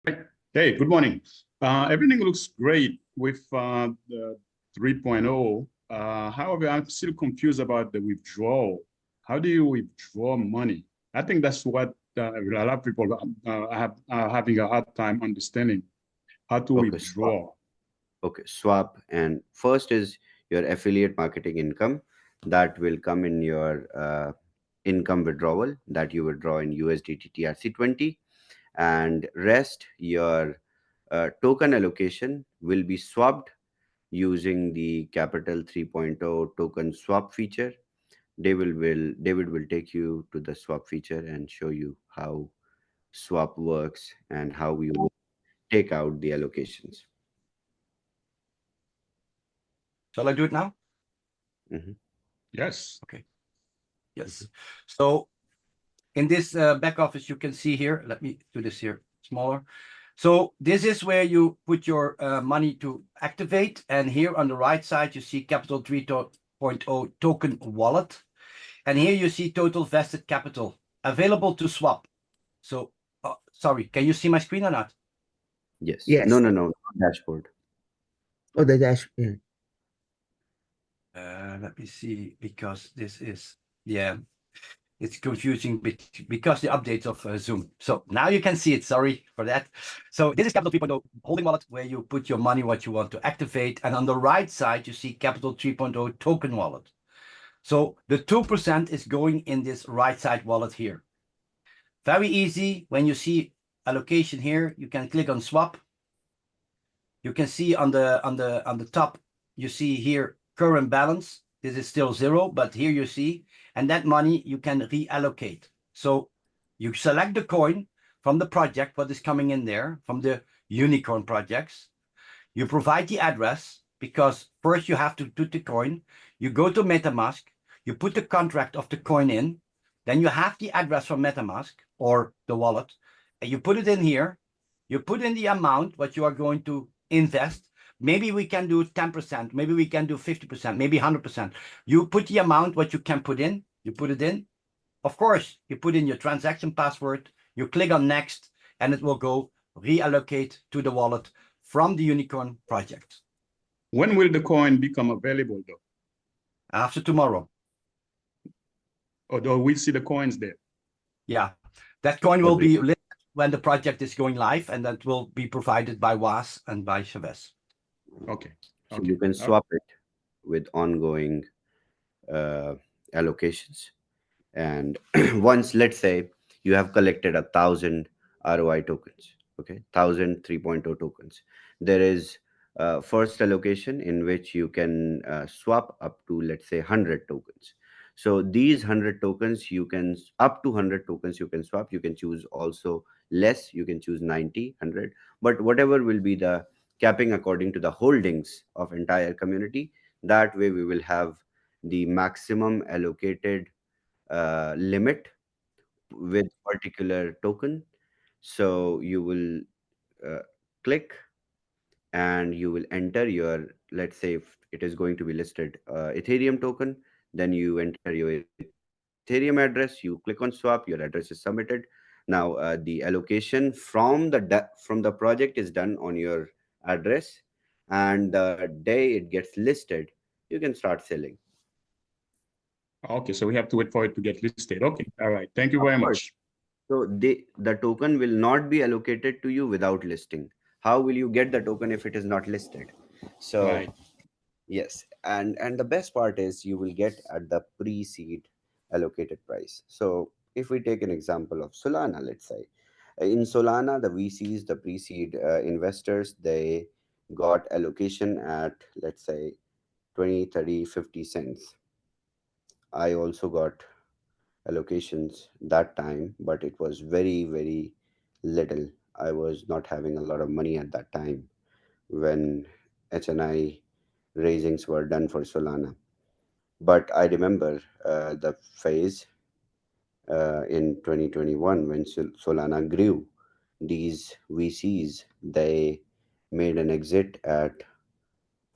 Hey, good morning. Everything looks great with the 3.0. However, I'm still confused about the withdrawal. How do you withdraw money? I think that's what a lot of people are having a hard time understanding how to Okay, swap. withdraw. Okay, swap. And first is your affiliate marketing income that will come in your income withdrawal that you withdraw in USDT TRC20, and rest your token allocation will be swapped using the Capital 3.0 token swap feature. David will take you to the swap feature and show you how swap works and how you will take out the allocations. Shall I do it now? Mhm. Yes. Okay. Yes. So in this back office, you can see here, let me do this here smaller. So this is where you put your money to activate. And here on the right side, you see Capital 3.0 token wallet. And here you see total vested capital available to swap. So, sorry, can you see my screen or not? Yes. No, Yes. no, no, not dashboard. Oh, the dash. Yeah. Let me see, because this is, yeah, it's confusing because the updates of Zoom. So now you can see it. Sorry for that. So this is Capital 3.0 holding wallet, where you put your money, what you want to activate. And on the right side, you see Capital 3.0 token wallet. So the 2% is going in this right side wallet here. Very easy. When you see allocation here, you can click on swap. You can see on the top, you see here current balance. This is still 0, but here you see, and that money you can reallocate. So you select the coin from the project, what is coming in there from the unicorn projects. You provide the address, because first you have to put the coin. You go to MetaMask, you put the contract of the coin in, then you have the address from MetaMask or the wallet, and you put it in here. You put in the amount what you are going to invest. Maybe we can do 10%, maybe we can do 50%, maybe 100%. You put the amount what you can put in, you put it in. Of course, you put in your transaction password, you click on next, and it will go reallocate to the wallet from the unicorn project. When will the coin become available, though? After tomorrow. Or we see the coins there? Yeah, that coin will be listed when the project is going live, and that will be provided by WAS and by Shavez. Okay. So Okay. you can swap it with ongoing uh, allocations. And once, let's say, you have collected 1,000 ROI tokens, okay, 1,000 3.0 tokens, there is first allocation in which you can swap up to, let's say, 100 tokens. So these 100 tokens, you can up to 100 tokens you can swap. You can choose also less, you can choose 90, 100, but whatever will be the capping according to the holdings of entire community. That way we will have the maximum allocated limit with particular token. So you will uh, click and you will enter your, let's say if it is going to be listed Ethereum token, then you enter your Ethereum address, you click on swap, your address is submitted. Now the allocation from the project is done on your address, and the day it gets listed, you can start selling. Okay, so we have to wait for it to get listed. Okay. All right. Thank you Of very course. much. So the token will not be allocated to you without listing. How will you get the token if it is not listed? So Right. yes, and the best part is you will get at the pre-seed allocated price. So if we take an example of Solana, let's say in Solana, the VCs, the pre-seed investors, they got allocation at, let's say, 20, 30, 50 cents. I also got allocations that time, but it was very, very little. I was not having a lot of money at that time when HNI raisings were done for Solana. But I remember the phase in 2021 when Solana grew. These VCs, they made an exit at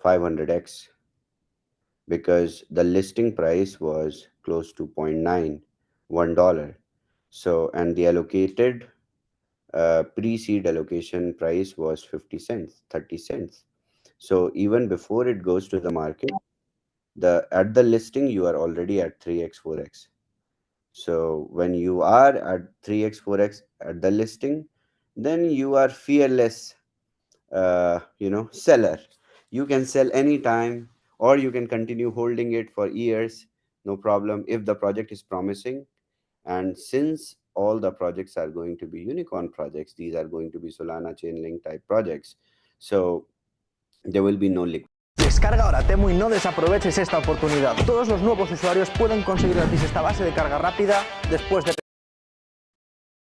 500x because the listing price was close to 0.9 $1. So, and the allocated pre-seed allocation price was 50 cents, 30 cents. So even before it goes to the market, at the listing you are already at 3x, 4x. So when you are at 3x, 4x at the listing, then you are fearless, seller. You can sell anytime, or you can continue holding it for years, no problem, if the project is promising. And since all the projects are going to be unicorn projects, these are going to be Solana Chainlink type projects, so there will be no liquidity. Descarga ahora Temu y no desaproveches esta oportunidad. Todos los nuevos usuarios pueden conseguir gratis esta base de carga rápida después de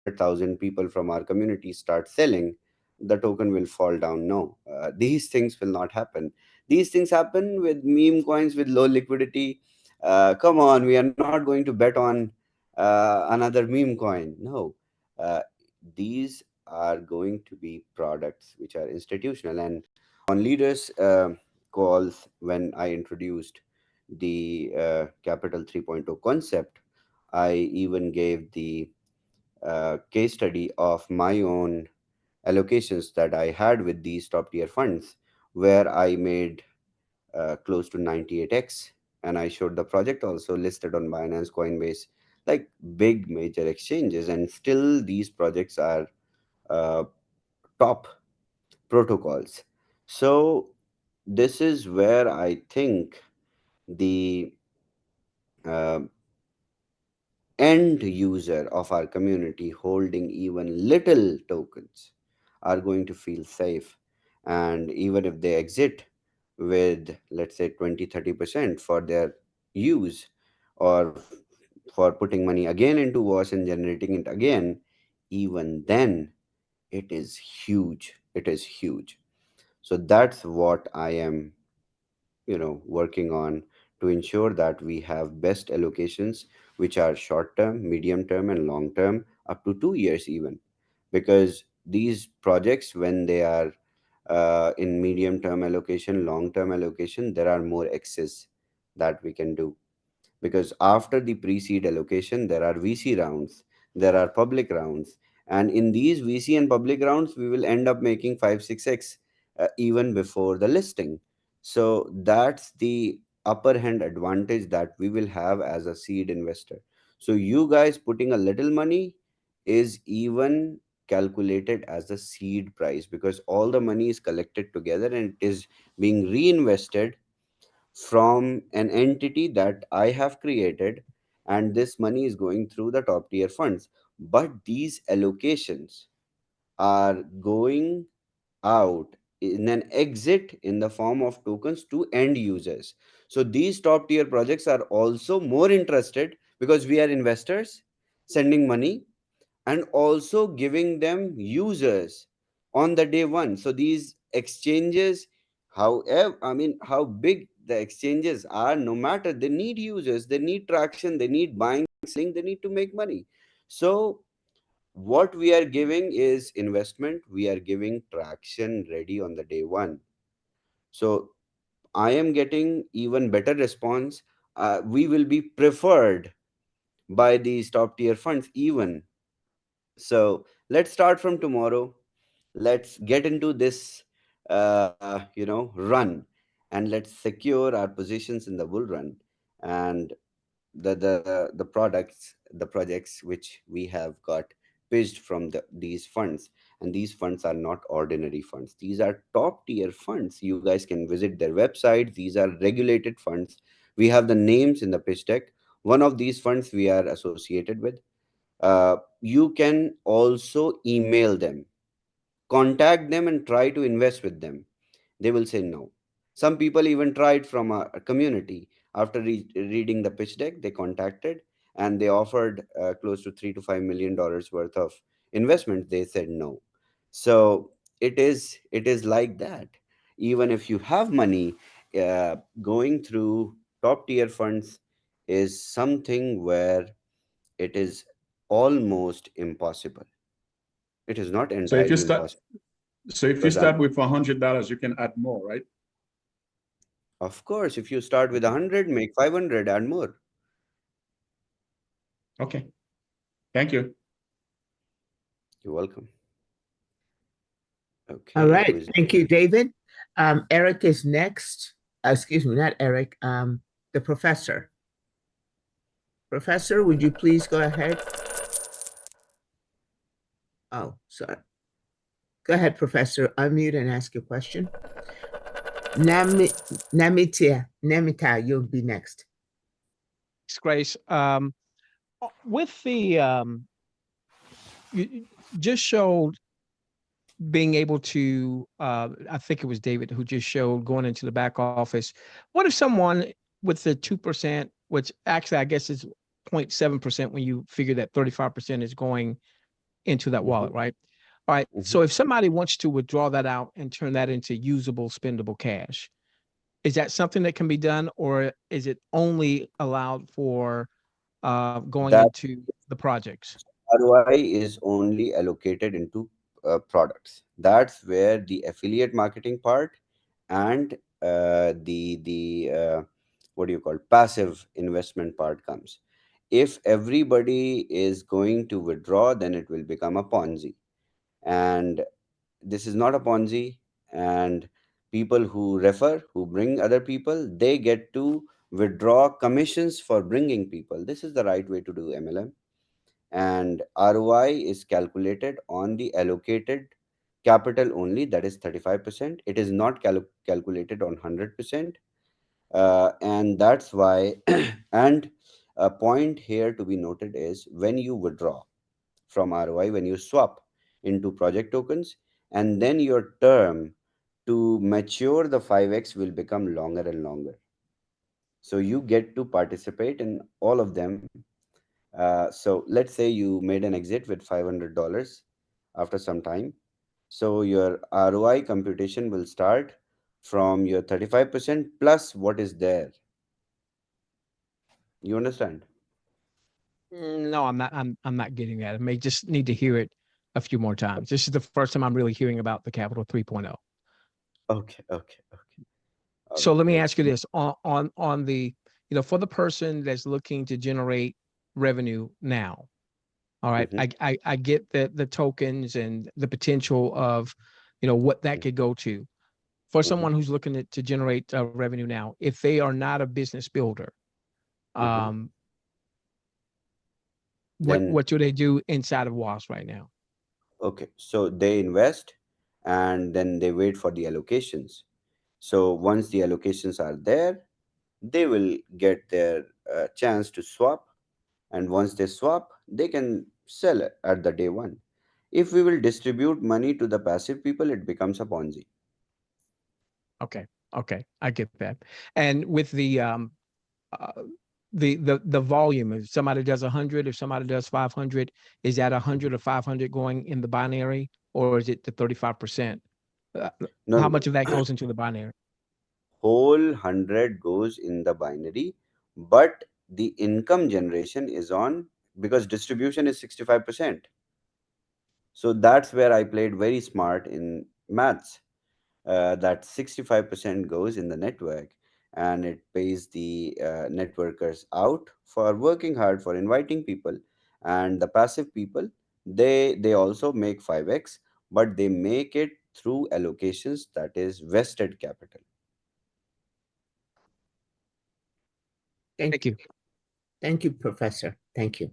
1,000 people from our community start selling, the token will fall down. No, these things will not happen. These things happen with meme coins with low liquidity. Come on, we are not going to bet on another meme coin. No, uh, these are going to be products which are institutional. And on leaders calls, when I introduced the Capital 3.0 concept, I even gave the case study of my own allocations that I had with these top tier funds, where I made close to 98x. And I showed the project also listed on Binance, Coinbase, like big major exchanges. And still, these projects are uh, top protocols. So, this is where I think the uh, end user of our community holding even little tokens are going to feel safe. And even if they exit with, let's say, 20-30% for their use, or for putting money again into was and generating it again, even then it is huge. It is huge. So that's what I am working on, to ensure that we have best allocations which are short term, medium term, and long term, up to 2 years even. Because these projects, when they are in medium term allocation, long term allocation, there are more excess that we can do. Because after the pre-seed allocation there are VC rounds, there are public rounds, and in these VC and public rounds we will end up making 5 6x even before the listing. So that's the upper hand advantage that we will have as a seed investor. So you guys putting a little money is even calculated as the seed price, because all the money is collected together and it is being reinvested from an entity that I have created, and this money is going through the top tier funds. But these allocations are going out in an exit in the form of tokens to end users. So these top tier projects are also more interested, because we are investors sending money and also giving them users on the day one. So these exchanges, however, I mean, how big the exchanges are, no matter, they need users, they need traction, they need buying, selling, they need to make money. So what we are giving is investment, we are giving traction ready on the day one. So I am getting even better response. We will be preferred by these top tier funds even. So let's start from tomorrow. Let's get into this, run, and let's secure our positions in the bull run. And the products, the projects which we have got pitched from these funds, and these funds are not ordinary funds. These are top tier funds. You guys can visit their website. These are regulated funds. We have the names in the pitch deck. One of these funds we are associated with. You can also email them, contact them, and try to invest with them. They will say no. Some people even tried from a community. After reading the pitch deck, they contacted and they offered close to $3 to $5 million worth of investment. They said no. So it is like that. Even if you have money, going through top tier funds is something where it is almost impossible. It is not So if you entirely start, impossible, so if you because start with $100, you can add more, right? of course, if you start with Okay. 100, make 500, add more. Okay. Thank you. You're welcome. Okay. All right. who is- Thank you, David. Eric is next. Excuse me, not Eric. The professor. Professor, would you please go ahead? Oh, sorry. Go ahead, Professor. Unmute and ask your question. Namita, you'll be next. Thanks, Grace. With the you just showed being able to, I think it was David who just showed going into the back office. What if someone with the 2%, which actually I guess is 0.7% when you figure that 35% is going into that wallet, right? All right. So if somebody wants to withdraw that out and turn that into usable, spendable cash, is that something that can be done, or is it only allowed for going That into the projects? ROI is only allocated into products. That's where the affiliate marketing part and the what do you call passive investment part comes. If everybody is going to withdraw, then it will become a Ponzi, and this is not a Ponzi. And people who refer, who bring other people, they get to withdraw commissions for bringing people. This is the right way to do MLM. And ROI is calculated on the allocated capital only, that is 35%. It is not calculated on 100%. And that's why, and a point here to be noted is when you withdraw from ROI, when you swap into project tokens, and then your term to mature the 5x will become longer and longer. So you get to participate in all of them. So let's say you made an exit with $500 after some time. So your ROI computation will start from your 35% plus what is there. You understand? No, I'm not getting that. I may just need to hear it a few more times. This is the first time I'm really hearing about the Capital 3.0. Okay, okay, okay. All So right, let me let's ask you this on the, for the person that's looking to generate revenue now. All right. Mhm, I get the tokens and the potential of, what that could go to. For mhm, someone who's looking to generate revenue now, if they are not a business builder, mhm. um, Then, what do they do inside of WAS right now? okay, so they invest and then they wait for the allocations. So once the allocations are there, they will get their chance to swap. And once they swap, they can sell it at the day one. If we will distribute money to the passive people, it becomes a Ponzi. Okay. Okay. I get that. And with uh, the volume, if somebody does 100, if somebody does 500, is that 100 or 500 going in the binary, or is it the 35%? No, How no, much of that no. goes into the binary? Whole 100 goes in the binary, but the income generation is on, because distribution is 65%. So that's where I played very smart in maths. That 65% goes in the network, and it pays the networkers out for working hard, for inviting people. And the passive people, they also make 5x, but they make it through allocations, that is vested capital. Thank you. Thank you, Professor. Thank you.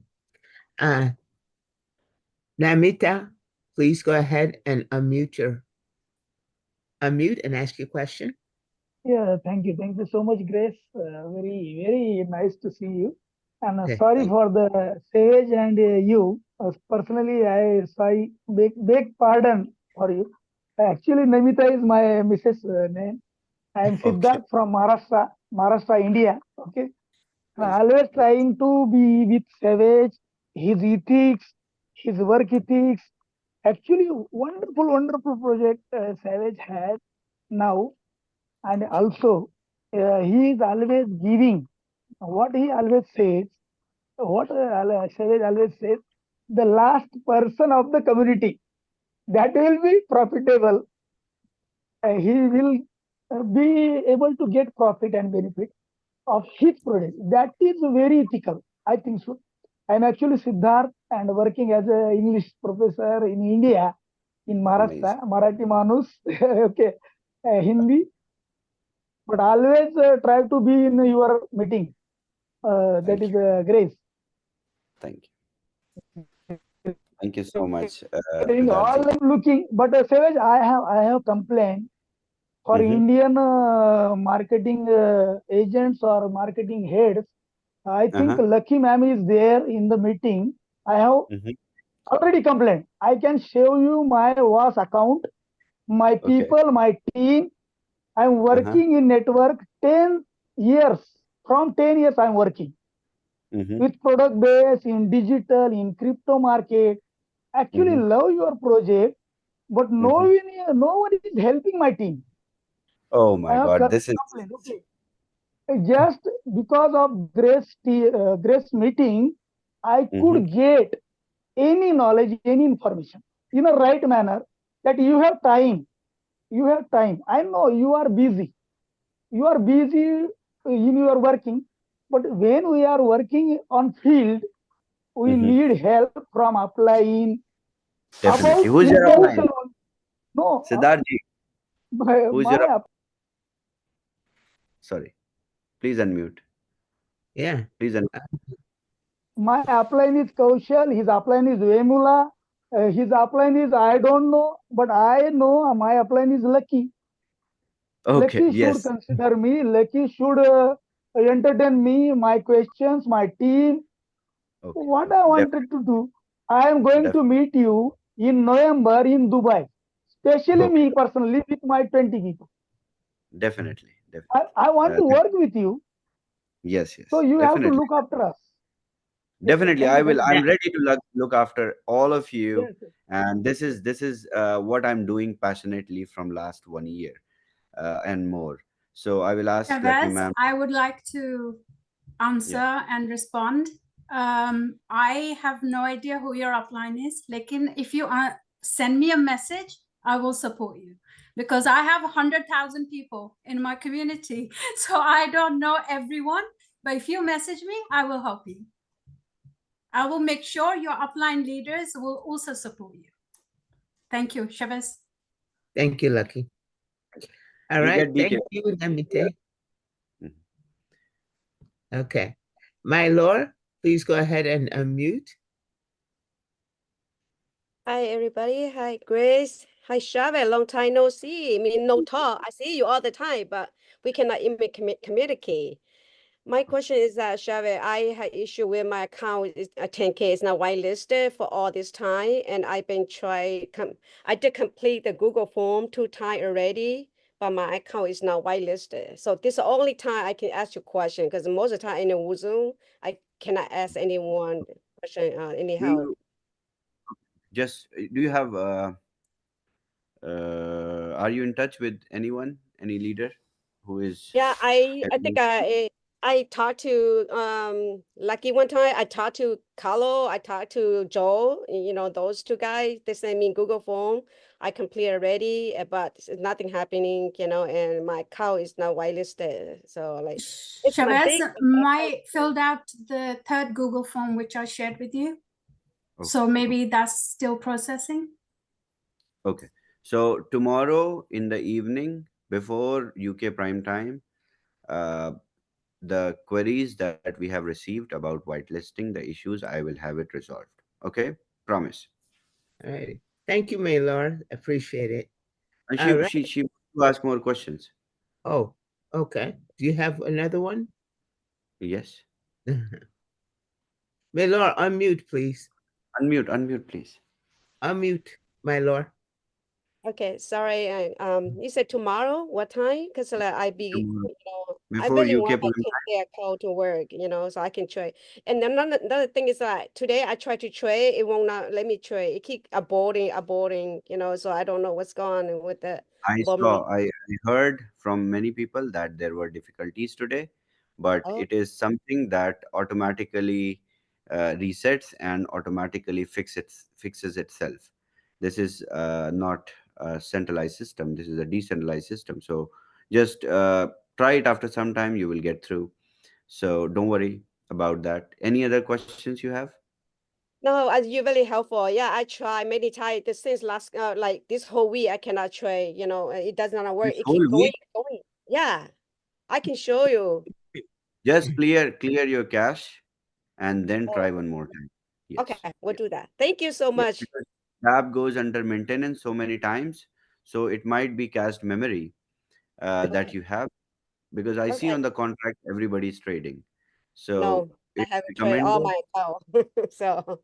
Namita, please go ahead and unmute and ask your question. Yeah, thank you. Thank you so much, Grace. Very, very nice to see you. And Okay, sorry Thank for the Sage and you. Personally, I say beg pardon for you. Actually, Namita is my Mrs. Name. I am Okay. Siddharth from Maharashtra, India. Okay. And Nice. I always trying to be with Savage, his ethics, his work ethics. Actually, wonderful, wonderful project Savage had now. And also, he is always giving what he always says, what Shavez always says, the last person of the community that will be profitable. He will be able to get profit and benefit of his product. That is very ethical. I think so. I'm actually Siddharth and working as an English professor in India. in Maharashtra, Marathi Manus, okay, Hindi, but always try to be in your meeting. That Thank is you. Grace. Thank you. Thank you so much, In all Siddharth. I'm looking, but Savage, I have complained for Indian marketing agents or marketing heads. I think Lucky ma'am is there in the meeting. I have already complained. I can show you my WAS account, my Okay. people, my team. I'm working in network 10 years. From 10 years, I'm working with product base in digital, in crypto market. Actually, love your project, but no one is helping my team. Oh I my have God, this is complained. Okay, just because of Grace meeting, I could get any knowledge, any information in a right manner. That you have time. You have time. I know you are busy. You are busy in your working, but when we are working on field, we need help from applying definitely. about Who's your intention. upline? No, Siddharth ji, who's your my sorry, please unmute. Yeah. Please unmute. my upline is Kaushal. His upline is Vemula. His upline is I don't know, but I know my upline is Lucky. Okay, Lucky should yes. consider me. Lucky should entertain me, my questions, my team. Okay, What I okay. wanted to do, I am going Def to meet you in November in Dubai. Especially okay, me personally with my 20 people. definitely, I want to definitely. work with you. Yes, So yes, you have to definitely. look after us. Definitely, Thank I you. will. Thank you. I'm ready to look after all of you, Yes. Yes. and this is what I'm doing passionately from last 1 year and more. So I will ask Lucky Shavez, ma'am. I would like to answer and respond. I have no idea who your upline is. Lekin, if you send me a message, I will support you because I have 100,000 people in my community. So I don't know everyone, but if you message me, I will help you. I will make sure your upline leaders will also support you. Thank you, Shavez. Thank you, Lucky. All You right. get Thank details. you, Namite. Mhm. Okay. My Lord, please go ahead and unmute. Hi, everybody. Hi, Grace. Hi, Shavez. Long time no see. I mean, no talk. I see you all the time, but we cannot even communicate. My question is that, Shavez, I had issue with my account. 10K is not whitelisted for all this time, and I've been I did complete the Google form 2 times already, but my account is not whitelisted. So this is the only time I can ask you question because most of the time in the Zoom, I cannot ask anyone question anyhow. Do you have are you in touch with anyone, any leader who is Yeah, I think admin? I talked to Lucky one time. I talked to Carlo. I talked to Joel. Those two guys. They sent me Google form. I complete already, but nothing happening. And my account is now whitelisted. So like, it's my Shavez, big. I filled out the third Google form, which I shared with you. So maybe that's still processing. Okay. So tomorrow in the evening before UK prime time, uh, the queries that we have received about whitelisting, the issues, I will have it resolved. Okay? Promise. All right. Thank you, my Lord. Appreciate it. And All right. she will ask more questions. Oh, okay. Do you have another one? Yes. My Lord, unmute, please. Unmute, please. Unmute, my Lord. Okay, sorry. You said tomorrow. What time? Because I Tomorrow. I Before really UK want my prime time. 10K account to work, so I can trade. And then another thing is that today I tried to trade, it won't not let me trade. It keep aborting, so I don't know what's going on with the I heard from many people that there were difficulties today, but Oh, it is something that automatically resets and automatically fixes itself. This is not a centralized system. This is a decentralized system. So just try it after some time. You will get through. So don't worry about that. Any other questions you have? No, you're very helpful. Yeah, I try many times. Since last like this whole week, I cannot trade. You know, it does not work. This It whole keep going, week, going. Yeah, I can show you. just clear your cache and then try Oh, one more time. okay, Yes. we'll do that. Thank you so Yeah, much. because the app goes under maintenance so many times, so it might be cached memory that Okay, you have, because I see okay. on the contract everybody's trading. So No, I it's haven't tried all recommended. my account. So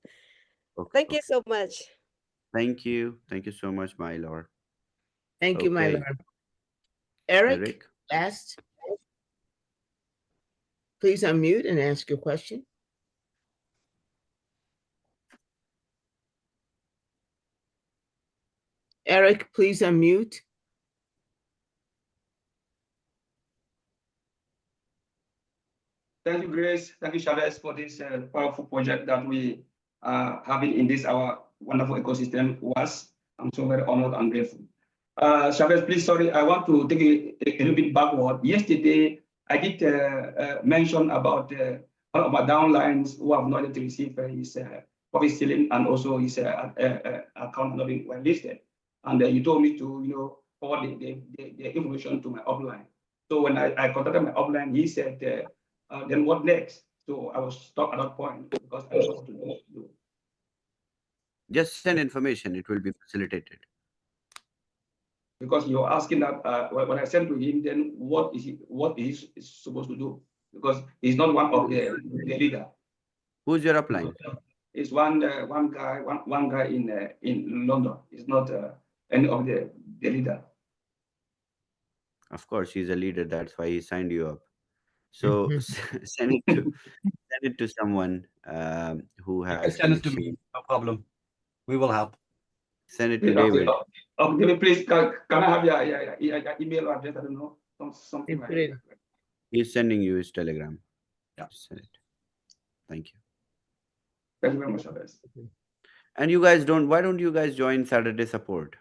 Okay, thank you okay. so much. Thank you. Thank you so much, my lord. Thank you, my Okay, lord. Eric, Eric. last, please unmute and ask your question. Eric, please unmute. Thank you, Grace. Thank you, Shavez, for this powerful project that we are having in this our wonderful ecosystem. I'm so very honored and grateful. Shavez, please, sorry, I want to take a little bit backward. Yesterday, I did mention about one of my downlines who have not yet received his profit ceiling and also his account not being well listed. And you told me to, forward the information to my upline. So when I contacted my upline, he said, then what next? So I was stuck at that point because I don't know what to do. Just send information, it will be facilitated. Because you're asking that when I sent to him, then what is he supposed to do? Because he's not one of the leader. Who's your upline? It's one guy in London. It's not any of the leader. Of course, he's a leader. That's why he signed you up. So send it to someone who You can has send it to me, connection. no problem. We will help. Send it to David. David, please, can I have your email address? I don't know, something like that. He's sending you his telegram. Yeah. Send it. Thank you. Thank you very much, Shavez. And you guys why don't you guys join Saturday support?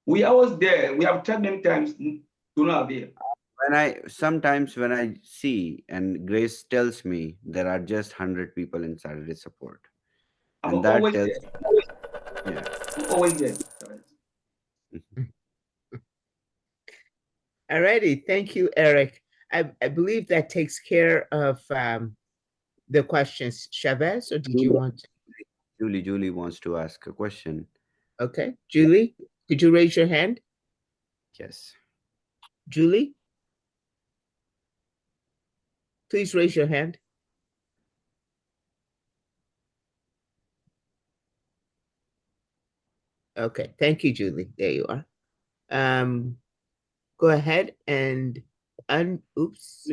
We always there. We have tried many times. Do not there. Sometimes when I see and Grace tells me there are just 100 people in Saturday support. I'm And that always tells there. yeah. I'm always there. Alrighty, thank you, Eric. I believe that takes care of the questions. Chavez, or did you want to? Julie wants to ask a question. Okay, Julie, did you raise your hand? Yes. Julie, please raise your hand. Okay, thank you, Julie. There you are. Go ahead and oops.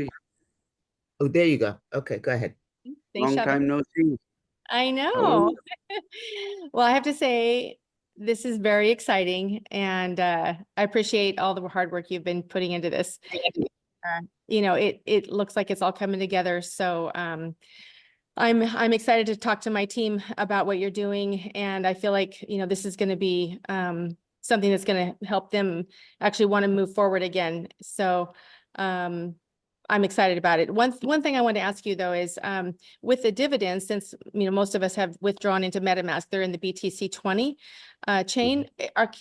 Oh, there you go. Okay, go ahead. Long time no see. I know. Well, I have to say, this is very exciting, and I appreciate all the hard work you've been putting into this. It looks like it's all coming together. So I'm excited to talk to my team about what you're doing, and I feel like this is going to be something that's going to help them actually want to move forward again. So I'm excited about it. One thing I want to ask you though is with the dividends, since most of us have withdrawn into MetaMask, they're in the BTC20 chain.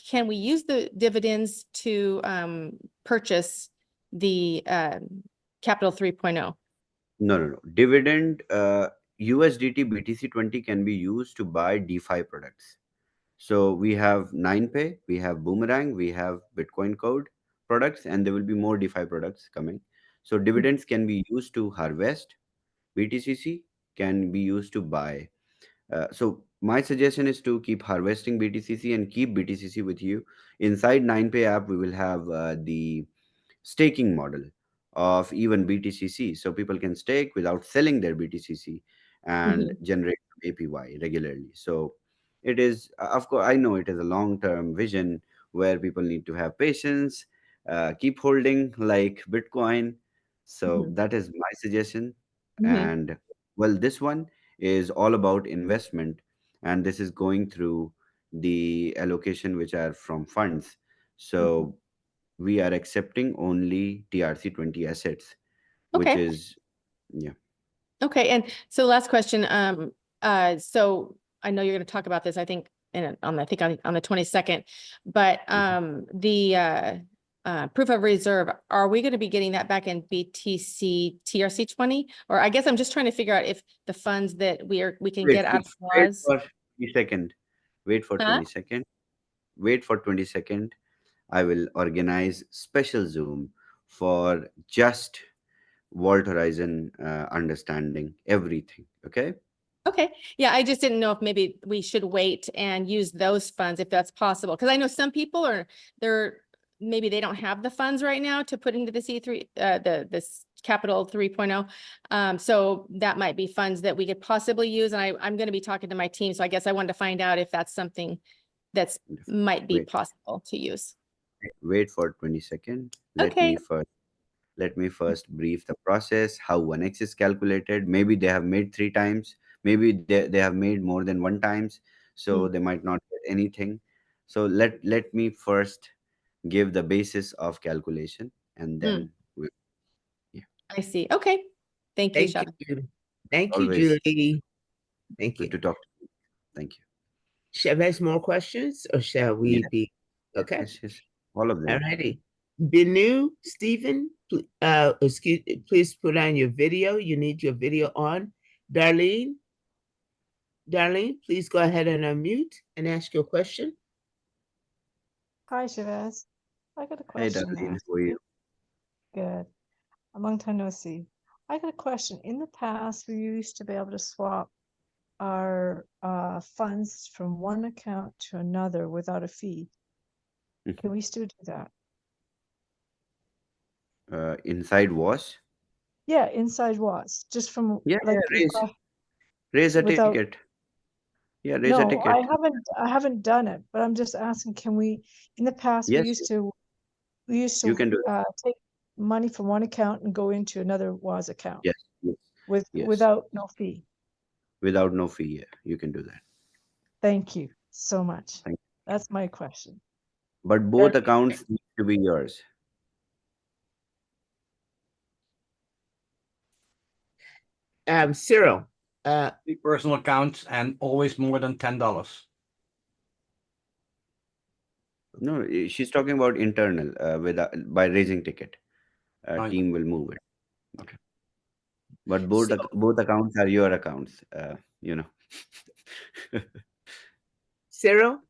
Can we use the dividends to purchase the Capital 3.0? No. Dividend USDT BTC20 can be used to buy DeFi products. So we have 9Pay, we have Boomerang, we have Bitcoin Code products, and there will be more DeFi products coming. So dividends can be used to harvest. BTCC can be used to buy. So my suggestion is to keep harvesting BTCC and keep BTCC with you. Inside 9Pay app, we will have the staking model of even BTCC. So people can stake without selling their BTCC and generate APY regularly. So it is, of course, I know it is a long-term vision where people need to have patience, keep holding like Bitcoin. So that is my suggestion. And well, this one is all about investment, and this is going through the allocation which are from funds. So we are accepting only TRC20 assets, which Okay. is, yeah. Okay. And so last question. So I know you're going to talk about this, I think, on the 22nd, but the proof of reserve, are we going to be getting that back in BTC TRC 20? Or I guess I'm just trying to figure out if the funds that we can get out of Wait WAS. for 20 second. Wait for Huh? 20 second. Wait for 20 second. I will organize special Zoom for just Vault Horizon understanding everything. Okay. Okay, yeah, I just didn't know if maybe we should wait and use those funds if that's possible. Because I know some people maybe they don't have the funds right now to put into the C3, this Capital 3.0. So that might be funds that we could possibly use. And I'm going to be talking to my team. So I guess I wanted to find out if that's something that's might be possible to use. Wait for 20 second. Okay. Let me first brief the process, how 1x is calculated. Maybe they have made 3 times. Maybe they have made more than 1 times. So they might not get anything. So let me first give the basis of calculation, and then I see. Okay. Thank you, Shavez. Julie. Thank you, Always. Julie. Thank you. Good to talk to you. Thank you. Shavez, more questions, or shall we Yes. be okay? Yes. All of them. All righty. Benu, Stephen, please put on your video. You need your video on. Darlene, please go ahead and unmute and ask your question. Hi, Shavez. I got a Hey, question. Darlene, ask how are you? Good. A long time no see. I got a question. In the past, we used to be able to swap our funds from one account to another without a fee. Can we still do that? Inside was? Yeah, inside was just from Raise a without. ticket. Yeah, raise a No, ticket. I haven't done it, but I'm just asking, can we, in the past, we Yes, used to you can do it. take money from one account and go into another WAS account Yes. Yes. without no fee. Without no fee, yeah, you can do that. Thank you so much. Thank you. That's my question. But both accounts need to be yours. Cyril, personal accounts and always more than $10. No, she's talking about internal by raising ticket. Team will move it. Okay. But both accounts are your accounts. Cyril,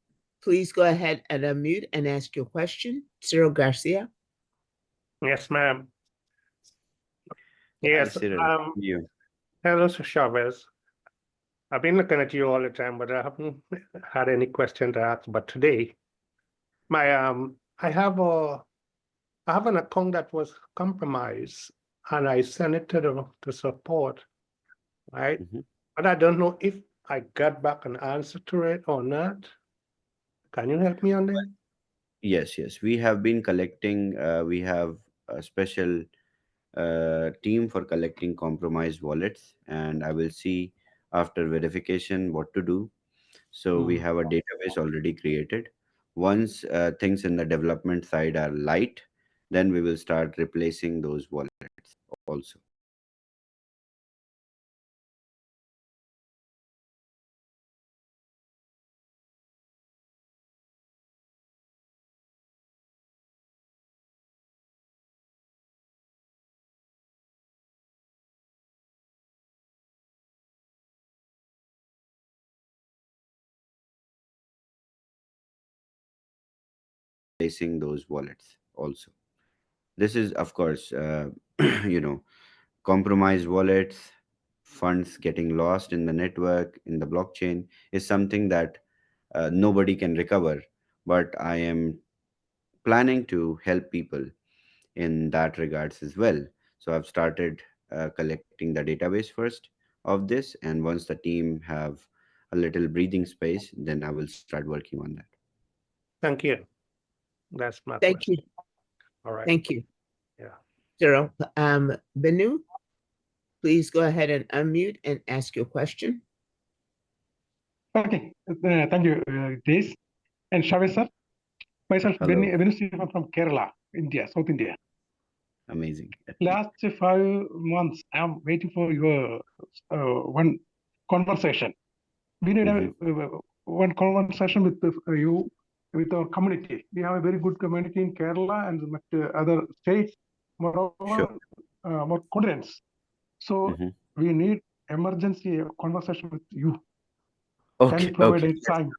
please go ahead and unmute and ask your question. Cyril Garcia. Yes, ma'am. Hi, Yes. Cyril. Hello, Sir Chavez. I've been looking at you all the time, but I haven't had any question to ask. But today, I have an account that was compromised, and I sent it to support, right? But I don't know if I got back an answer to it or not. Can you help me on that? Yes. We have been collecting. We have a special team for collecting compromised wallets, and I will see after verification what to do. So we have a database already created. Once things in the development side are light, then we will start replacing those wallets also. Replacing those wallets also. This is, of course, compromised wallets, funds getting lost in the network, in the blockchain is something that nobody can recover. But I am planning to help people in that regards as well. So I've started collecting the database first of this, and once the team have a little breathing space, then I will start working on that. Thank you. That's my Thank question. you. All right. Thank you. Yeah. Cyril, Benu, please go ahead and unmute and ask your question. Okay, thank you, Jace and Shavez sir. Myself, Benu Stephen from Kerala, India, South India. Amazing. Last 5 months, I'm waiting for your one conversation. We need one conversation with you, with our community. We have a very good community in Kerala and other states, moreover, more continents. So we need emergency conversation with you. Can you provide a time?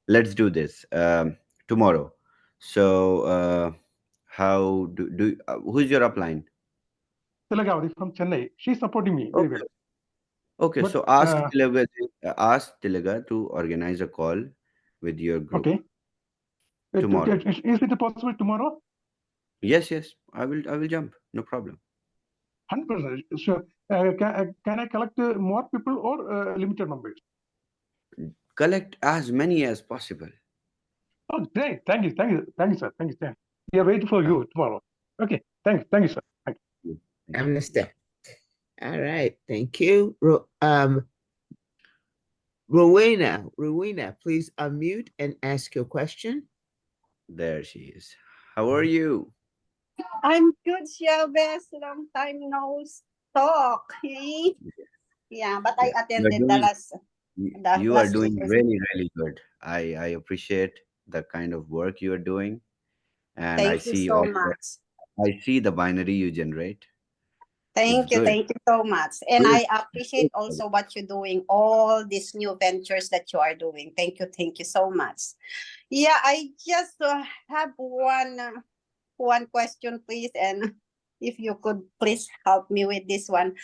Let's do this tomorrow. So how who's your upline? Tilagavati from Chennai. She's supporting me very well. Okay, But, so ask Tilaga to organize a call with your group. Okay. Tomorrow. Is it possible tomorrow? Yes, I will jump. No problem. 100%. Sure. Can I collect more people or limited numbers? Collect as many as possible. Oh, great. Thank you, sir. Thank you. We are waiting for you tomorrow. Okay. Thank you, sir. Thank you. I understand. All right. Thank you. Rowena, please unmute and ask your question. There she is. How are you? I'm good, Shavez. Long time no talk. Hey? Yeah, but I attended the last. You are doing really, really good. I appreciate the kind of work you are doing, and Thank you so much. I see the binary you generate. Thank you so much. And I appreciate also what you're doing, all these new ventures that you are doing. Thank you so much. Yeah, I just have one question, please, and if you could please help me with this one.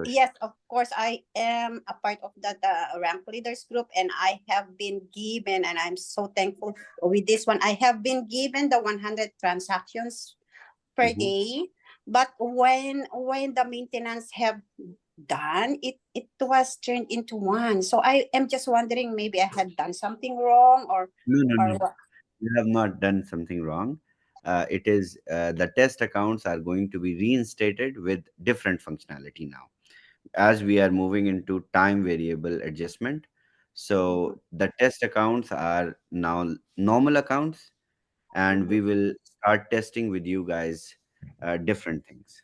Yes, of course, I am a part of that Rank Leaders group, and I have been given, and I'm so thankful with this one. I have been given the 100 transactions per day, but when the maintenance have done, it was turned into 1. So I am just wondering, maybe I had done something wrong, or no. You have not done something wrong. It is the test accounts are going to be reinstated with different functionality now, as we are moving into time variable adjustment. So the test accounts are now normal accounts, and we will start testing with you guys different things.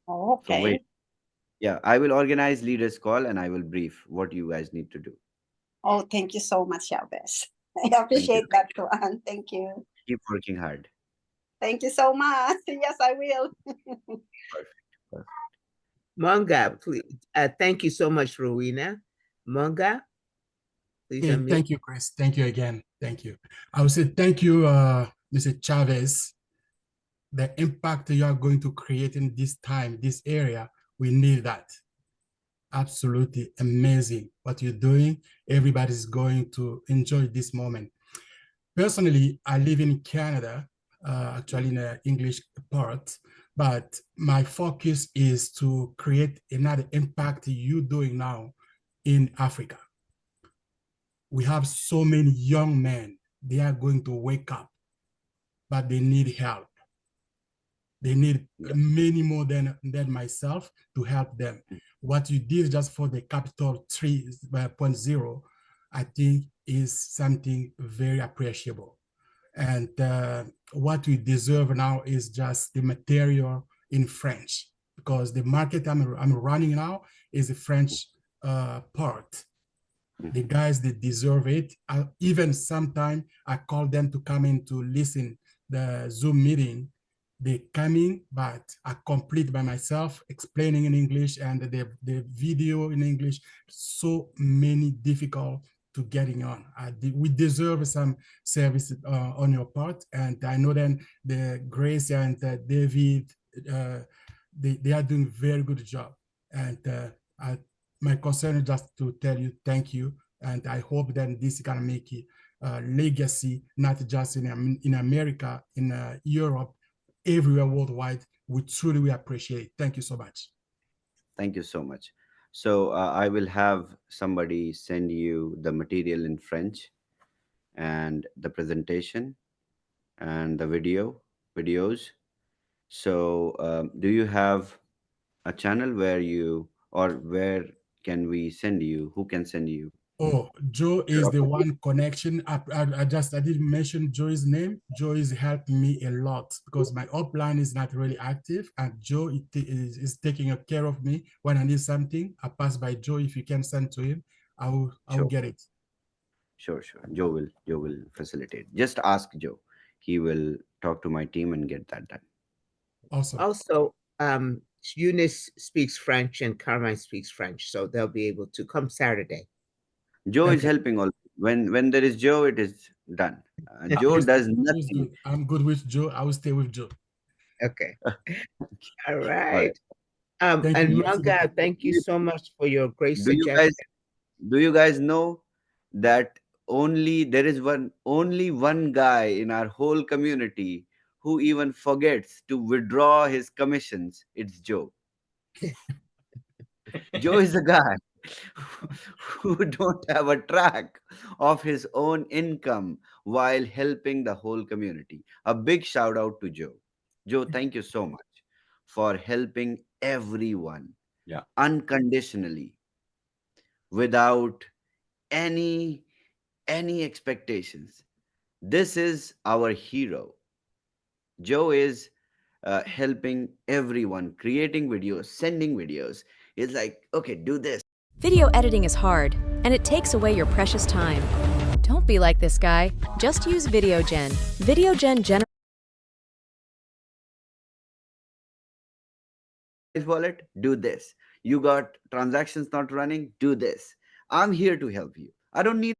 Okay. So wait. Yeah, I will organize leaders call and I will brief what you guys need to do. Oh, thank you so much, Shavez. I appreciate that one. Thank you. Keep working hard. Thank you so much. Yes, I will. Perfect. Manga, please. Thank you so much, Rowena. Manga, please unmute. Thank you, Chris. Thank you again. Thank you. I would say thank you, Mr. Chavez. The impact you are going to create in this time, this area, we need that. Absolutely amazing what you're doing. Everybody's going to enjoy this moment. Personally, I live in Canada, actually in the English part, but my focus is to create another impact you're doing now in Africa. We have so many young men, they are going to wake up, but they need help. They need many more than myself to help them. What you did just for the Capital 3.0, I think is something very appreciable. And what we deserve now is just the material in French, because the market I'm running now is the French part. The guys that deserve it, even sometimes I call them to come in to listen the Zoom meeting. They come in, but I complete by myself, explaining in English and the video in English. So many difficult to getting on. We deserve some service on your part, and I know then the Grace and David, they are doing very good job. And my concern is just to tell you thank you, and I hope that this can make it legacy, not just in America, in Europe, everywhere worldwide. We truly appreciate it. Thank you so much. Thank you so much. So I will have somebody send you the material in French and the presentation and the videos. So do you have a channel where can we send you? Who can send you? Oh, Joe is the one connection. I didn't mention Joe's name. Joe is helping me a lot because my upline is not really active, and Joe is taking care of me when I need something. I pass by Joe. If you can send to him, I will Sure. get it. Sure. Joe will facilitate. Just ask Joe. He will talk to my team and get that done. Awesome. Also, Eunice speaks French and Carmine speaks French, so they'll be able to come Saturday. Joe is Okay. helping all. When there is Joe, it is done. Joe does nothing. Good. I'm good with Joe. I will stay with Joe. Okay. All All right. right. Thank And you. Manga, thank you so much for your great suggestion. Do you guys know that there is only one guy in our whole community who even forgets to withdraw his commissions? It's Joe. Joe is the guy who don't have a track of his own income while helping the whole community. A big shout out to Joe. Joe, thank you so much for helping everyone unconditionally without any expectations. This is our hero. Joe is helping everyone, creating videos, sending videos. It's like, okay, do this. Video editing is hard, and it takes away your precious time. Don't be like this guy. Just use VideoGen. VideoGen generates wallet, do this. You got transactions not running, do this. I'm here to help you. I don't need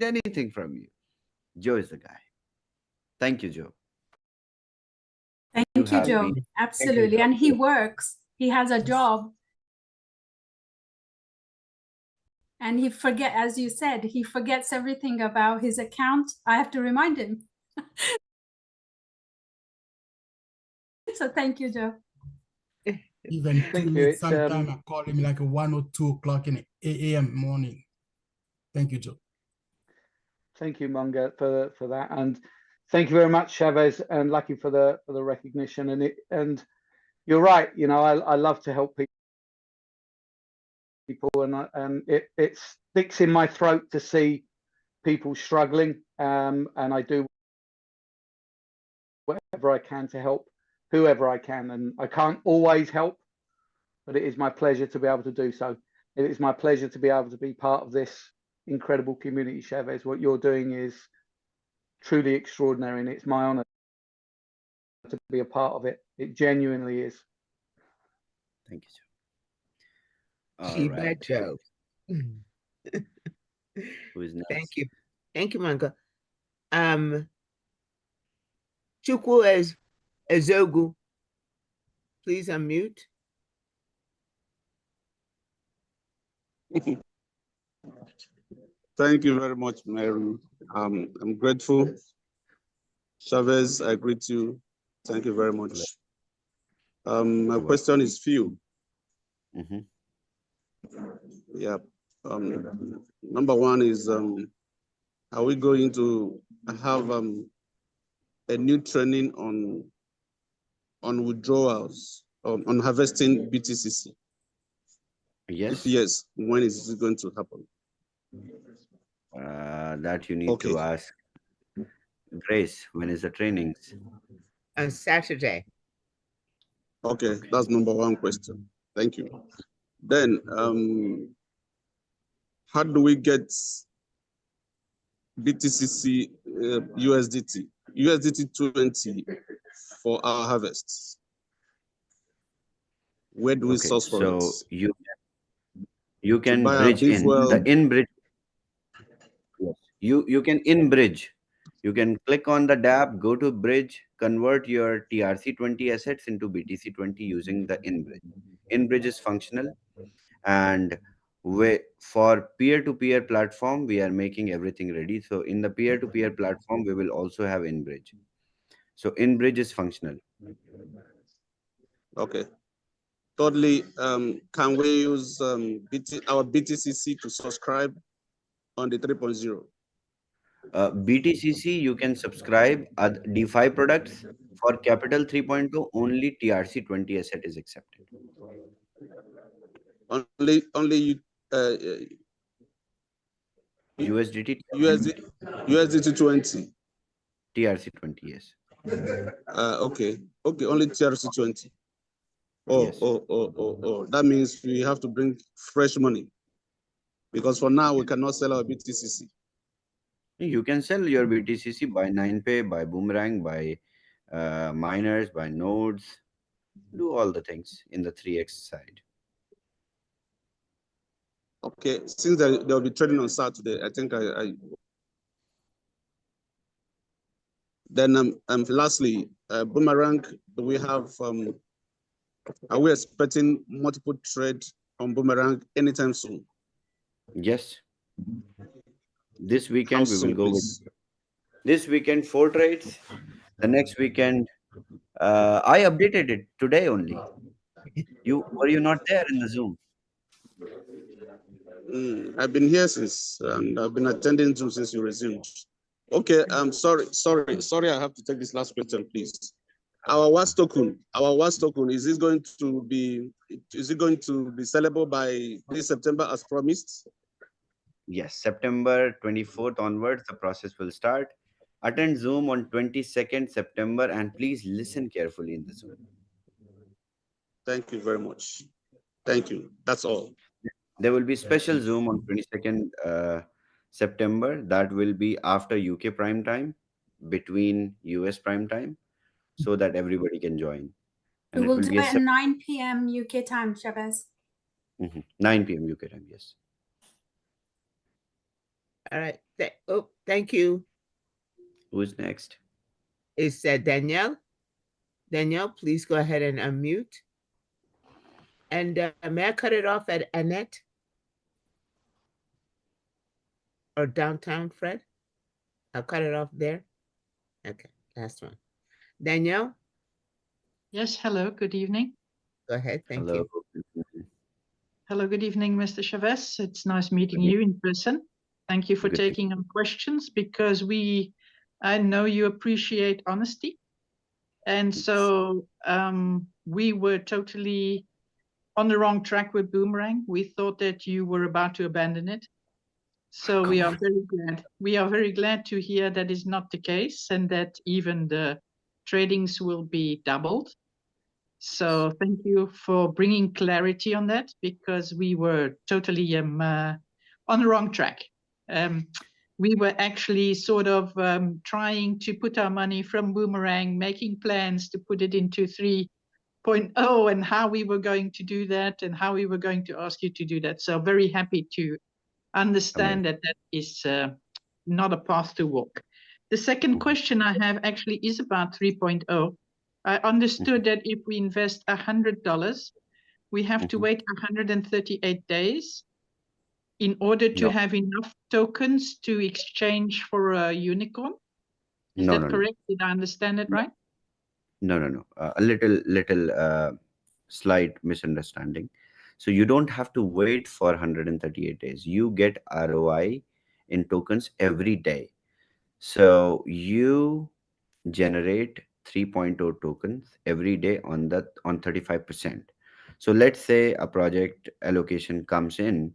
anything from you. Joe is the guy. Thank you, Joe. Thank you, Joe. been- Absolutely. And he works. He has a job. And he as you said, he forgets everything about his account. I have to remind him. So thank you, Joe. Even Thank you. It's, sometimes I call him like 1 or 2 o'clock in the a.m. morning. Thank you, Joe. Thank you, Manga, for that, and thank you very much, Chavez and Lucky, for the recognition. And you're right. You know, I love to help people, and it sticks in my throat to see people struggling. And I do whatever I can to help whoever I can, and I can't always help, but it is my pleasure to be able to do so. It is my pleasure to be able to be part of this incredible community, Chavez. What you're doing is truly extraordinary, and it's my honor to be a part of it. It genuinely is. Thank you, Joe. See All that, right. Joe. Who is next? Thank you, Manga. Chukwu Ezogu, please unmute. Thank you very much, Mary. I'm grateful. Chavez, I greet you. Thank you very much. My question is few. Yeah. Number one is, are we going to have a new training on withdrawals, on harvesting BTCC? Yes. If yes, when is it going to happen? That you need to ask Grace. When is the trainings? On Saturday. Okay, that's number one question. Thank you. Then, how do we get BTCC USDT 20 for our harvests? Where do we source for it? So you can buy our bridge beef in well. the in bridge. Yes. You can in bridge. You can click on the dApp, go to bridge, convert your TRC20 assets into BTC20 using the in bridge. In bridge is functional, and for peer-to-peer platform, we are making everything ready. So in the peer-to-peer platform, we will also have in bridge. So in bridge is functional. Okay. Thirdly, can we use our BTCC to subscribe on the 3.0? BTCC, you can subscribe DeFi products. For Capital 3.2, only TRC20 asset is accepted. Only USDT 20. TRC20, yes. Okay, only TRC 20. Yes. That means we have to bring fresh money. Because for now, we cannot sell our BTCC. You can sell your BTCC by 9pay, by Boomerang, by miners, by nodes. Do all the things in the 3x side. Okay, since they'll be trading on Saturday, I think Then lastly, Boomerang, do we have, are we expecting multiple trade on Boomerang anytime soon? Yes. This weekend, How we will soon, go please? with this weekend 4 trades. The next weekend, I updated it today only. Were you not there in the Zoom? I've been here since, and I've been attending Zoom since you resumed. Okay, I'm sorry. I have to take this last question, please. Our WAS token, is it going to be sellable by this September as promised? Yes, September 24th onwards, the process will start. Attend Zoom on 22nd September and please listen carefully in the Zoom. Thank you very much. Thank you. That's all. There will be special Zoom on 22nd September. That will be after UK prime time, between US prime time, so that everybody can join. We And it will will do be it at 9 p.m. UK time, Shavez. 9 p.m. UK time, yes. All right. Thank you. Who's next? Is Danielle? Danielle, please go ahead and unmute. And may I cut it off at Annette? Or downtown, Fred? I'll cut it off there. Okay, last one. Danielle? Yes, hello, good evening. Go ahead, thank you. Hello, good evening, Mr. Chavez. It's nice meeting you in person. Thank you for taking on questions because I know you appreciate honesty. And so we were totally on the wrong track with Boomerang. We thought that you were about to abandon it. So we are very glad. We are very glad to hear that is not the case and that even the tradings will be doubled. So thank you for bringing clarity on that because we were totally on the wrong track. We were actually sort of trying to put our money from Boomerang, making plans to put it into 3.0 and how we were going to do that and how we were going to ask you to do that. So very happy to understand that is not a path to walk. The second question I have actually is about 3.0. I understood that if we invest $100, we have to wait 138 days in order to have enough tokens to exchange for a unicorn. Is that correct? Did I understand it right? No. A little slight misunderstanding. So you don't have to wait for 138 days. You get ROI in tokens every day. So you generate 3.0 tokens every day on 35%. So let's say a project allocation comes in,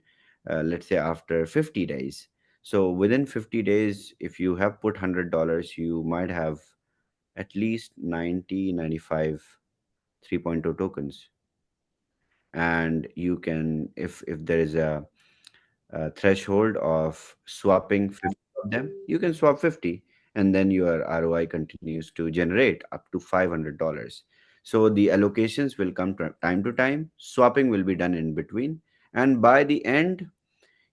let's say after 50 days. So within 50 days, if you have put $100, you might have at least 95 3.0 tokens. And you can, if there is a threshold of swapping 50 of them, you can swap 50 and then your ROI continues to generate up to $500. So the allocations will come time to time, swapping will be done in between, and by the end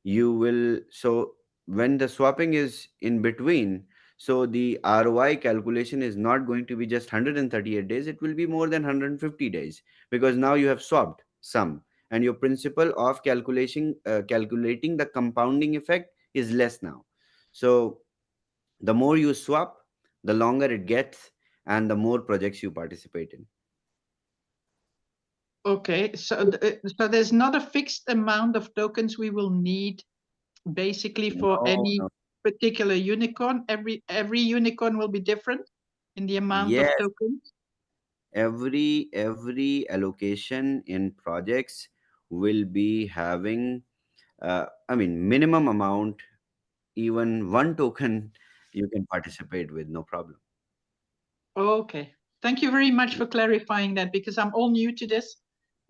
you will, so when the swapping is in between, so the ROI calculation is not going to be just 138 days, it will be more than 150 days because now you have swapped some and your principle of calculating the compounding effect is less now. So the more you swap, the longer it gets and the more projects you participate in. Okay, so there's not a fixed amount of tokens we will need basically for any particular unicorn. Every unicorn will be different in the amount of tokens. Every allocation in projects will be having minimum amount, even one token you can participate with, no problem. Okay, thank you very much for clarifying that because I'm all new to this.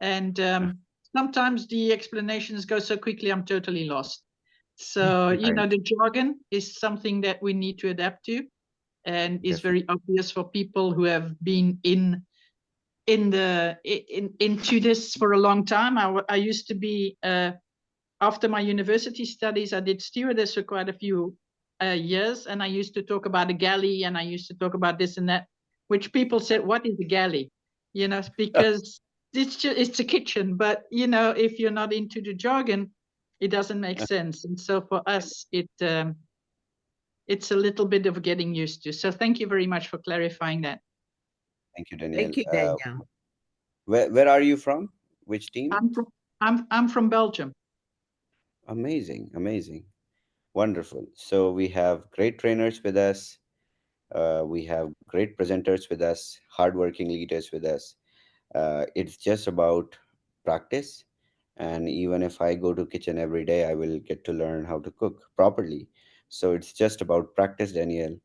And sometimes the explanations go so quickly, I'm totally lost. So, you know, the jargon is something that we need to adapt to, and is very obvious for people who have been into this for a long time. I used to be, after my university studies, I did stewardess for quite a few years, and I used to talk about a galley, and I used to talk about this and that, which people said, what is a galley? You know, because it's a kitchen, but you know, if you're not into the jargon, it doesn't make sense. And so for us, it's a little bit of getting used to. So thank you very much for clarifying that. Thank you, Danielle. Thank you, Danielle. Where are you from? Which team? I'm from Belgium. Amazing, amazing, wonderful. So we have great trainers with us. We have great presenters with us, hardworking leaders with us. It's just about practice. And even if I go to kitchen every day, I will get to learn how to cook properly. So it's just about practice, Danielle.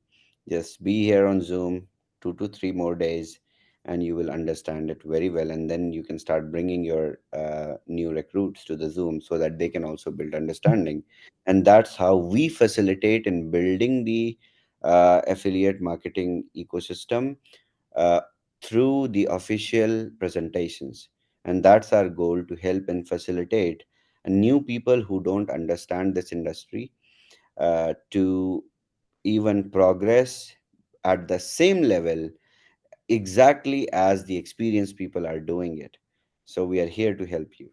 Just be here on Zoom 2 to 3 more days, and you will understand it very well. And then you can start bringing your new recruits to the Zoom so that they can also build understanding. And that's how we facilitate in building the affiliate marketing ecosystem uh, through the official presentations. And that's our goal, to help and facilitate new people who don't understand this industry to even progress at the same level exactly as the experienced people are doing it. So we are here to help you.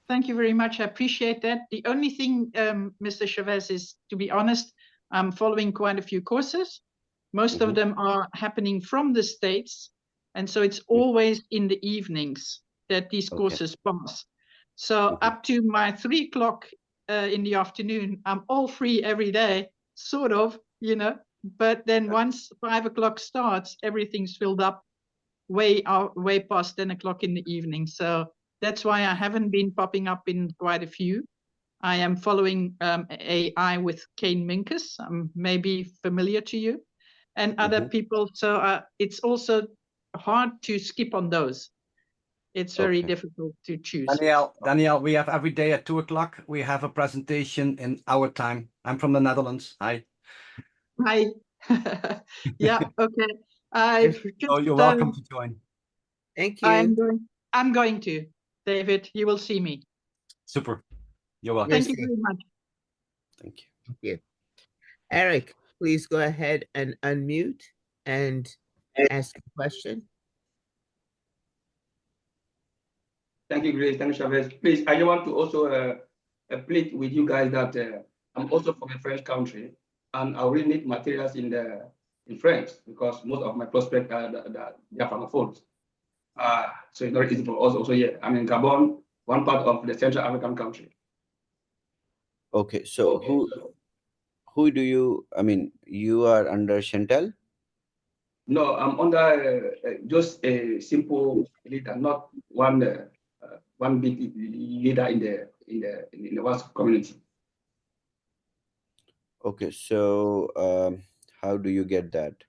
Thank you very much. I appreciate that. The only thing, Mr. Chavez, is, to be honest, I'm following quite a few courses. Most of them are happening from the States. And so it's always in the evenings that these courses pass. So up to my 3 o'clock in the afternoon, I'm all free every day, sort of, you know. But then once 5 o'clock starts, everything's filled up way past 10 o'clock in the evening. So that's why I haven't been popping up in quite a few. I am following AI with Kane Minkus, maybe familiar to you, and other people. So it's also hard to skip on those. It's very difficult to choose. Danielle, we have every day at 2 o'clock. We have a presentation in our time. I'm from the Netherlands. Hi. Hi. Yeah. Okay. I've just, oh, you're welcome to join. Thank you. I'm going to, David. You will see me. Super. You're welcome. Thank you very much. Thank you. Thank you. Eric, please go ahead and unmute and ask a question. Thank you, Grace. Thank you, Shavez. Please, I want to also plead with you guys that I'm also from a French country, and I really need materials in French because most of my prospects are they are francophones. So it's not easy for us also here. I'm in Gabon, one part of the Central African country. Okay, so who do you, I mean, you are under Chantel? No, I'm under just a simple leader, not one big leader in the WhatsApp community. Okay, so how do you get that?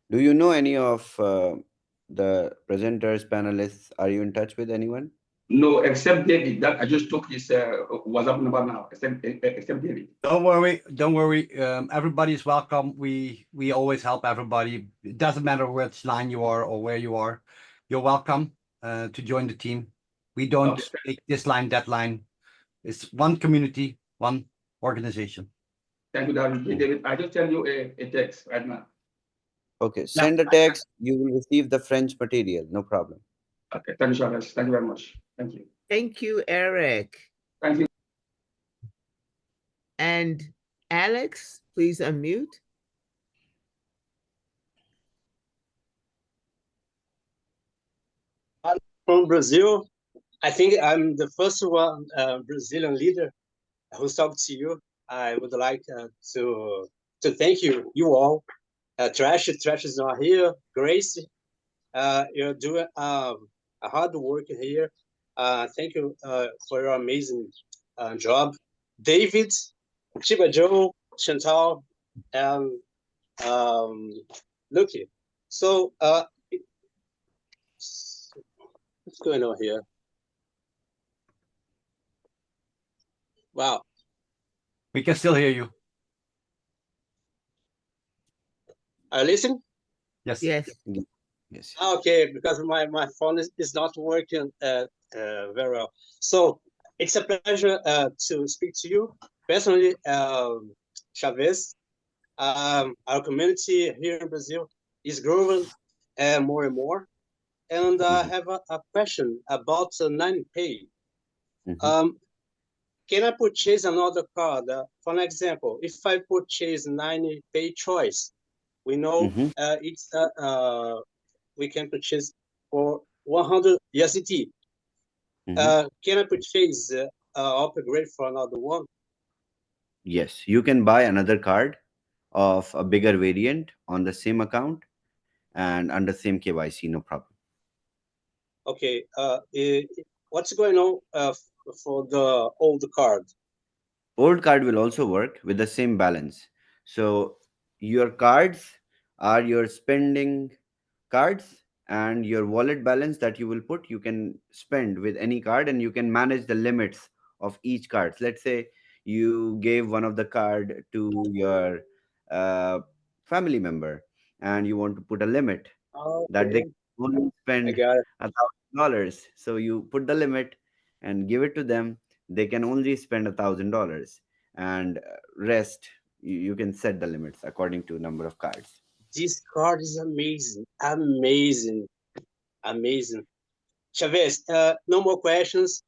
Do you know any of the presenters, panelists? Are you in touch with anyone? No, except David. That I just took his WhatsApp number now. Except David. Don't worry. Don't worry. Everybody's welcome. We always help everybody. It doesn't matter which line you are or where you are. You're welcome to join the team. We don't make this line, that line. It's one community, one organization. Thank you, David. I just send you a text right now. Okay, send a text. You will receive the French material. No problem. Okay, thank you, Shavez. Thank you very much. Thank you. Thank you, Eric. Thank you. And Alex, please unmute. I'm from Brazil. I think I'm the first one Brazilian leader who talked to you. I would like to thank you all. Trash is not here. Grace, you're doing a hard work here. Thank you for your amazing job. David, Chiba Joe, Chantal, and Lucky. So what's going on here? Wow. We can still hear you. Are you listening? Yes. Yes. Yes. Okay, because my phone is not working very well. So it's a pleasure to speak to you personally, Chavez. Our community here in Brazil is growing more and more. And I have a question about 90 Pay. Can I purchase another card? For an example, if I purchase 90 Pay Choice, we know we can purchase for 100 USDT. Can I purchase upgrade for another one? Yes, you can buy another card of a bigger variant on the same account and under same KYC, no problem. Okay. What's going on for the old card? Old card will also work with the same balance. So your cards are your spending cards, and your wallet balance that you will put, you can spend with any card, and you can manage the limits of each card. Let's say you gave one of the card to your uh, family member, and you want to put a limit that they Okay. can only I spend got it. $1,000. So you put the limit and give it to them. They can only spend $1,000, and rest you can set the limits according to number of cards. This card is amazing, amazing, amazing. Chavez, no more questions.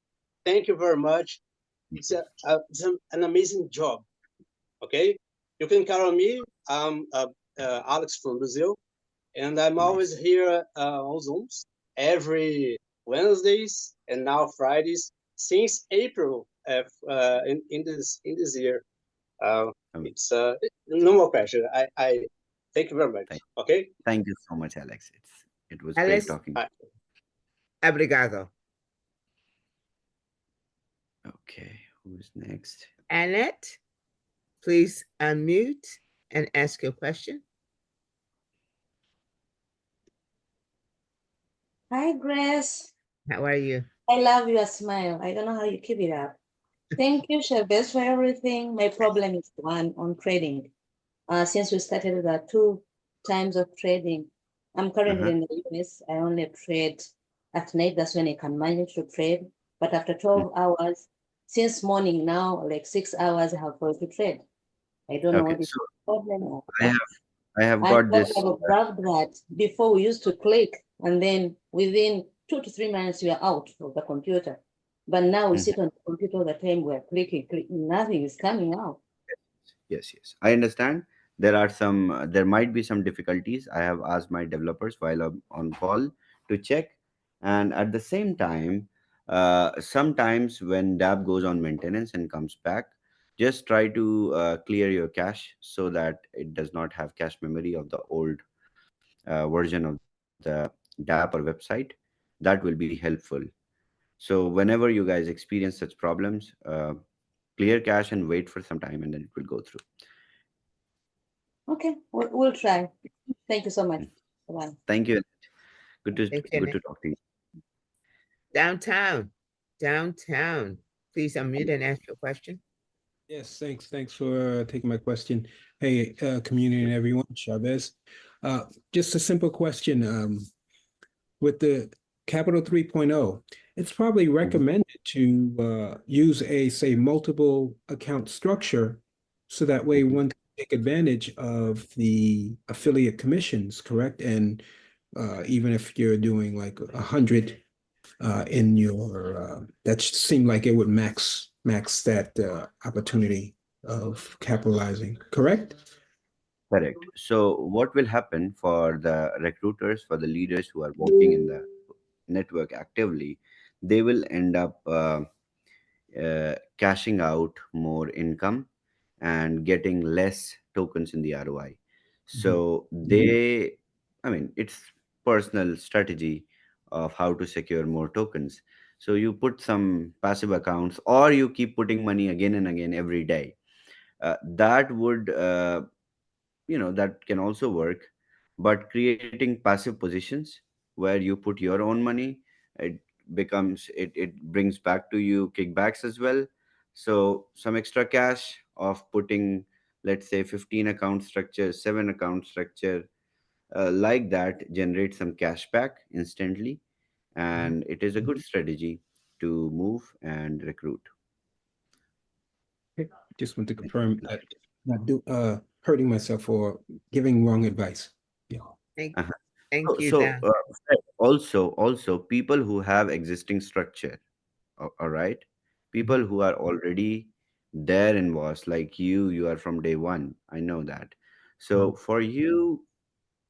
Thank you very much. It's an amazing job. Okay, you can count on me. I'm Alex from Brazil, and I'm always here on Zooms every Wednesdays and now Fridays since April in this year. It's no more question. I thank you very much. Okay. Thank you so much, Alex. It was Alex, great talking. Obrigado. Okay, who's next? Annette, please unmute and ask your question. Hi, Grace. How are you? I love your smile. I don't know how you keep it up. Thank you, Shavez, for everything. My problem is one on trading. Since we started the 2 times of trading, I'm currently in the US. I only trade at night. That's when I can manage to trade. But after 12 hours, since morning now, like 6 hours, I have failed to trade. I don't know Okay, what is so the problem. Or I have and got what this. I've observed that before we used to click, and then within 2 to 3 minutes we are out of the computer. But now we sit on the computer all the time. We're clicking, nothing is coming out. Yes, I understand. There might be some difficulties. I have asked my developers while I'm on call to check, and at the same time, sometimes when DApp goes on maintenance and comes back, just try to clear your cache so that it does not have cache memory of the old version of the DApp or website. That will be helpful. So whenever you guys experience such problems, clear cache and wait for some time, and then it will go through. Okay, we'll try. Thank you so much. Bye. Thank you. Good to Thank you. talk to you. Downtown, please unmute and ask your question. Yes, thanks. Thanks for taking my question. Hey, community and everyone, Chavez. Just a simple question. With the Capital 3.0, it's probably recommended to use a, say, multiple account structure, so that way one can take advantage of the affiliate commissions, correct? And even if you're doing like 100 in your, that seemed like it would max that opportunity of capitalizing, correct? Correct. So what will happen for the recruiters, for the leaders who are working in the network actively, they will end up cashing out more income and getting less tokens in the ROI. So it's personal strategy of how to secure more tokens. So you put some passive accounts, or you keep putting money again and again every day. That would that can also work. But creating passive positions where you put your own money, it brings back to you kickbacks as well. So some extra cash of putting, let's say, 15 account structure, 7 account structure, like that generate some cash back instantly, and it is a good strategy to move and recruit. Okay. Just want to confirm that not hurting myself or giving wrong advice. Yeah. Thank, Uh-huh. thank you, So Dan. Fred, also people who have existing structure, all right, people who are already there in WAS, like you are from day one, I know that. So for you,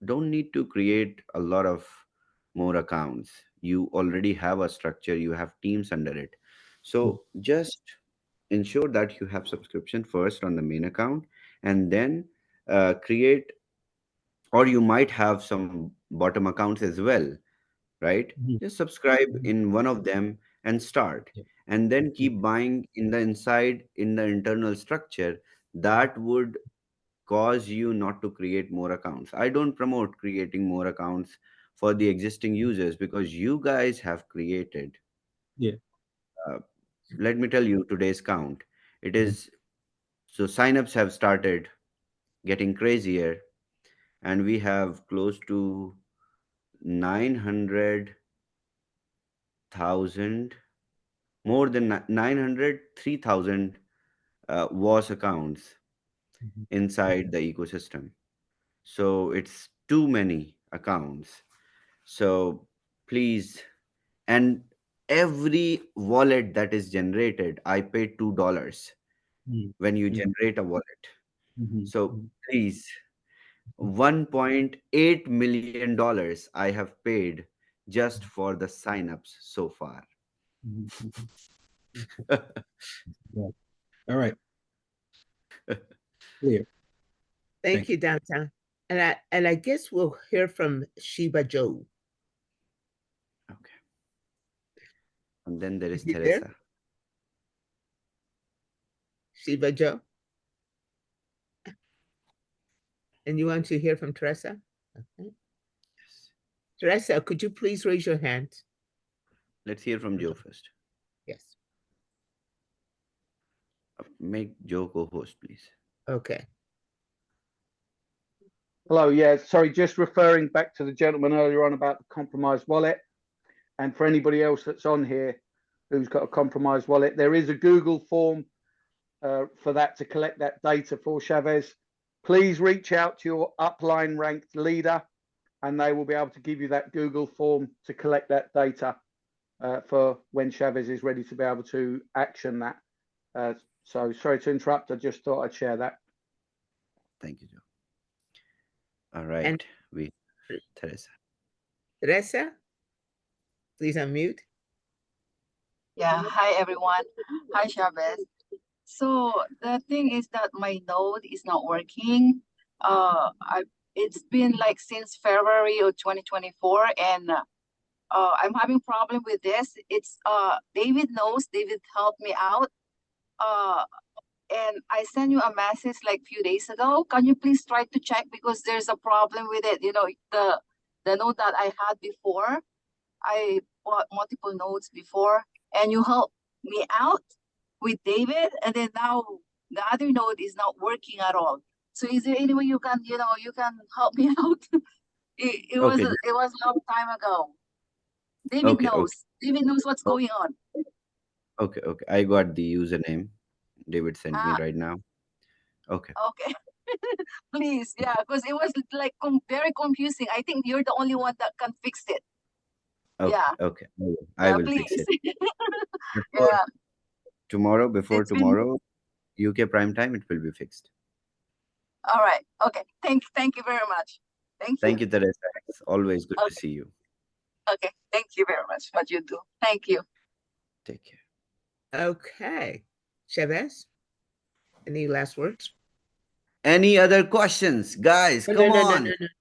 don't need to create a lot of more accounts. You already have a structure, you have teams under it. So just ensure that you have subscription first on the main account, and then create, or you might have some bottom accounts as well, right? Just subscribe in one of them and start, and then keep buying in the inside, in the internal structure. That would cause you not to create more accounts. I don't promote creating more accounts for the existing users, because you guys have created. Yeah. uh, Let me tell you today's count. It is, so signups have started getting crazier, and we have close to 900,000, more than 903,000 WAS accounts inside the ecosystem. So it's too many accounts. So please, and every wallet that is generated, I pay $2 when you generate a wallet. So please, $1.8 million I have paid just for the signups so far. Yeah. All right. Clear. Thank you, Downtown. And I guess we'll hear from Sheba Joe. Okay. And then there is You there? Teresa. Sheba Joe. And you want to hear from Teresa? Okay. Yes. Teresa, could you please raise your hand? Let's hear from Joe first. Yes. Make Joe co-host, please. Okay. Hello, yeah, sorry, just referring back to the gentleman earlier on about the compromised wallet. And for anybody else that's on here who's got a compromised wallet, there is a Google form for that, to collect that data for Shavez. Please reach out to your upline ranked leader, and they will be able to give you that Google form to collect that data for when Shavez is ready to be able to action that. So sorry to interrupt, I just thought I'd share that. Thank you, Joe. All right, And Teresa. Teresa, please unmute. Yeah, hi everyone. Hi Shavez. So the thing is that my node is not working. It's been like since February of 2024, and I'm having problem with this. It's David knows. David helped me out. And I sent you a message like few days ago. Can you please try to check, because there's a problem with it? You know, the node that I had before, I bought multiple nodes before, and you helped me out with David, and then now the other node is not working at all. So is there any way you can, you can help me out? It was Okay. it was a long time ago. David knows. Okay. David knows what's going on. Okay. I got the username David sent me right now. Okay. Okay. Please, yeah, because it was like very confusing. I think you're the only one that can fix it. Okay. Yeah. Okay. I will Please. fix it. Before Yeah. before tomorrow, UK prime time, it will be fixed. All right. Okay. Thank you very much. Thank you. Thank you, Teresa. It's always good to see you. Okay. Thank you very much for what you do. Thank you. Take care. Okay. Chavez, any last words? Any other questions, guys? Come on.